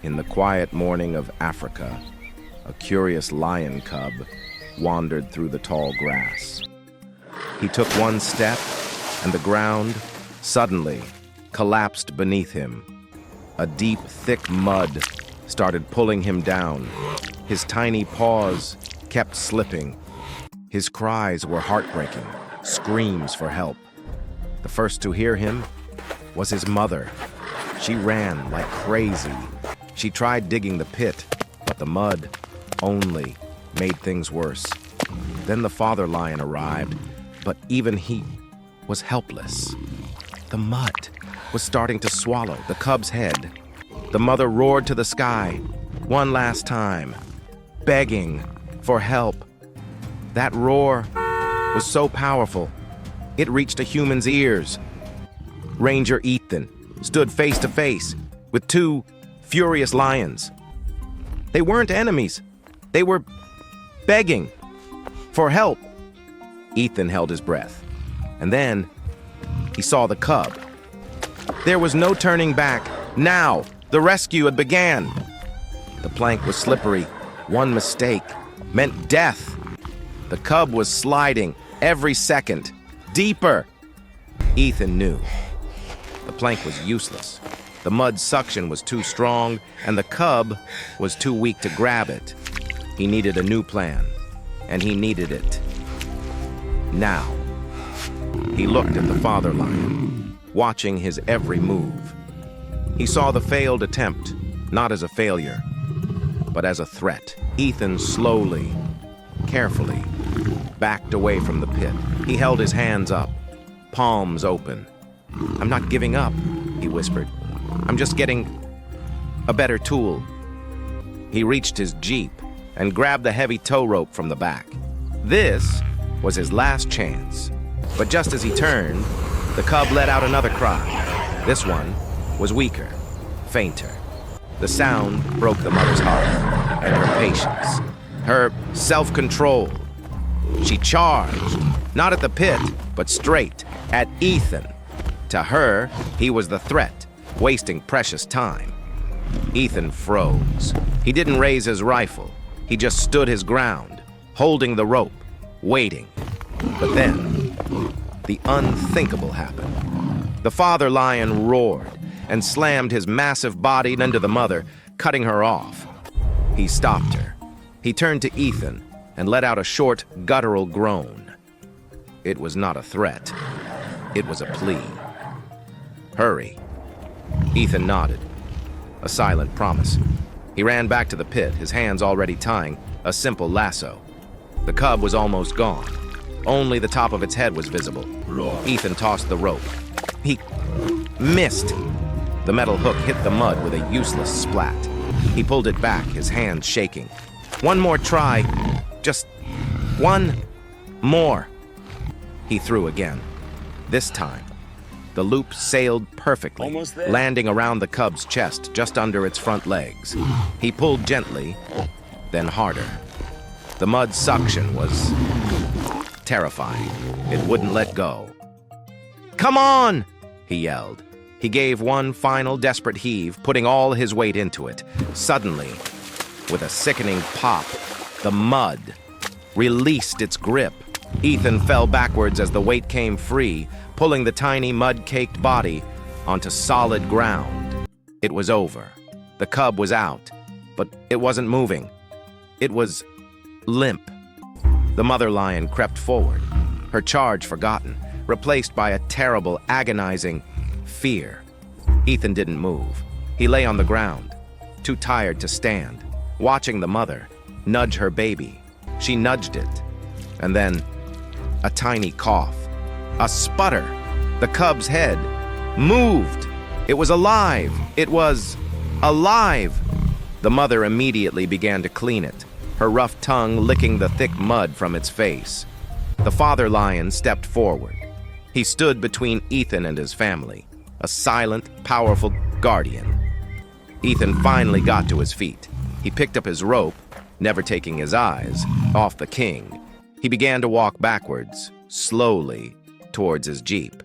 In the quiet morning of Africa, a curious lion cub wandered through the tall grass. He took one step, and the ground suddenly collapsed beneath him. A deep, thick mud started pulling him down. His tiny paws kept slipping. His cries were heartbreaking, screams for help. The first to hear him was his mother. She ran like crazy. She tried digging the pit, but the mud only made things worse. Then the father lion arrived, but even he was helpless. The mud was starting to swallow the cub's head. The mother roared to the sky one last time, begging for help. That roar was so powerful, it reached a human's ears. Ranger Ethan stood face to face with two furious lions. They weren't enemies. They were begging for help. Ethan held his breath, and then he saw the cub. There was no turning back. Now, the rescue had began. The plank was slippery. One mistake meant death. The cub was sliding every second, deeper. Ethan knew. The plank was useless. The mud suction was too strong, and the cub was too weak to grab it. He needed a new plan, and he needed it now. He looked at the father lion, watching his every move. He saw the failed attempt, not as a failure, but as a threat. Ethan slowly, carefully, backed away from the pit. He held his hands up, palms open. "I'm not giving up," he whispered. "I'm just getting a better tool." He reached his jeep and grabbed the heavy tow rope from the back. This was his last chance. But just as he turned, the cub let out another cry. This one was weaker, fainter. The sound broke the mother's heart and her patience, her self-control. She charged, not at the pit, but straight at Ethan. To her, he was the threat, wasting precious time. Ethan froze. He didn't raise his rifle. He just stood his ground, holding the rope, waiting. But then, the unthinkable happened. The father lion roared and slammed his massive body into the mother, cutting her off. He stopped her. He turned to Ethan and let out a short, guttural groan. It was not a threat. It was a plea. "Hurry." Ethan nodded. A silent promise. He ran back to the pit, his hands already tying a simple lasso. The cub was almost gone. Only the top of its head was visible. Ethan tossed the rope. He missed. The metal hook hit the mud with a useless splat. He pulled it back, his hands shaking. One more try. Just one more. He threw again. This time, the loop sailed perfectly, landing around the cub's chest, just under its front legs. He pulled gently, then harder. The mud suction was terrifying. It wouldn't let go. "Come on!" he yelled. He gave one final desperate heave, putting all his weight into it. Suddenly, with a sickening pop, the mud released its grip. Ethan fell backwards as the weight came free, pulling the tiny mud-caked body onto solid ground. It was over. The cub was out, but it wasn't moving. It was limp. The mother lion crept forward, her charge forgotten, replaced by a terrible, agonizing fear. Ethan didn't move. He lay on the ground, too tired to stand, watching the mother nudge her baby. She nudged it, and then a tiny cough, a sputter. The cub's head moved. It was alive. It was alive. The mother immediately began to clean it, her rough tongue licking the thick mud from its face. The father lion stepped forward. He stood between Ethan and his family, a silent, powerful guardian. Ethan finally got to his feet. He picked up his rope, never taking his eyes off the king. He began to walk backwards, slowly, towards his jeep.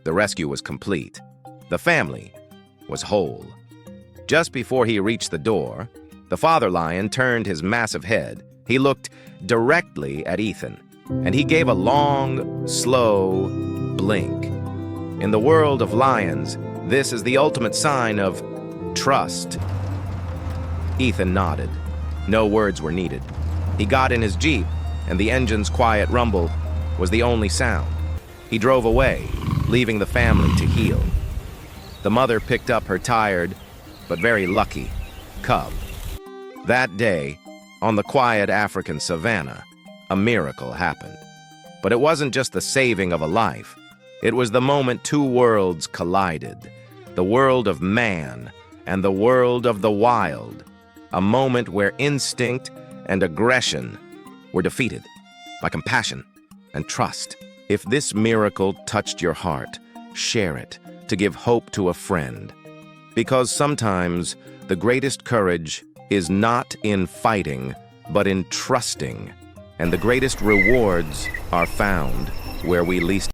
The rescue was complete. The family was whole. Just before he reached the door, the father lion turned his massive head. He looked directly at Ethan, and he gave a long, slow blink. In the world of lions, this is the ultimate sign of trust. Ethan nodded. No words were needed. He got in his Jeep, and the engine's quiet rumble was the only sound. He drove away, leaving the family to heal. The mother picked up her tired, but very lucky, cub. That day, on the quiet African savannah, a miracle happened. But it wasn't just the saving of a life. It was the moment two worlds collided, the world of man and the world of the wild, a moment where instinct and aggression were defeated by compassion and trust. If this miracle touched your heart, share it to give hope to a friend. Because sometimes the greatest courage is not in fighting, but in trusting. And the greatest rewards are found where we least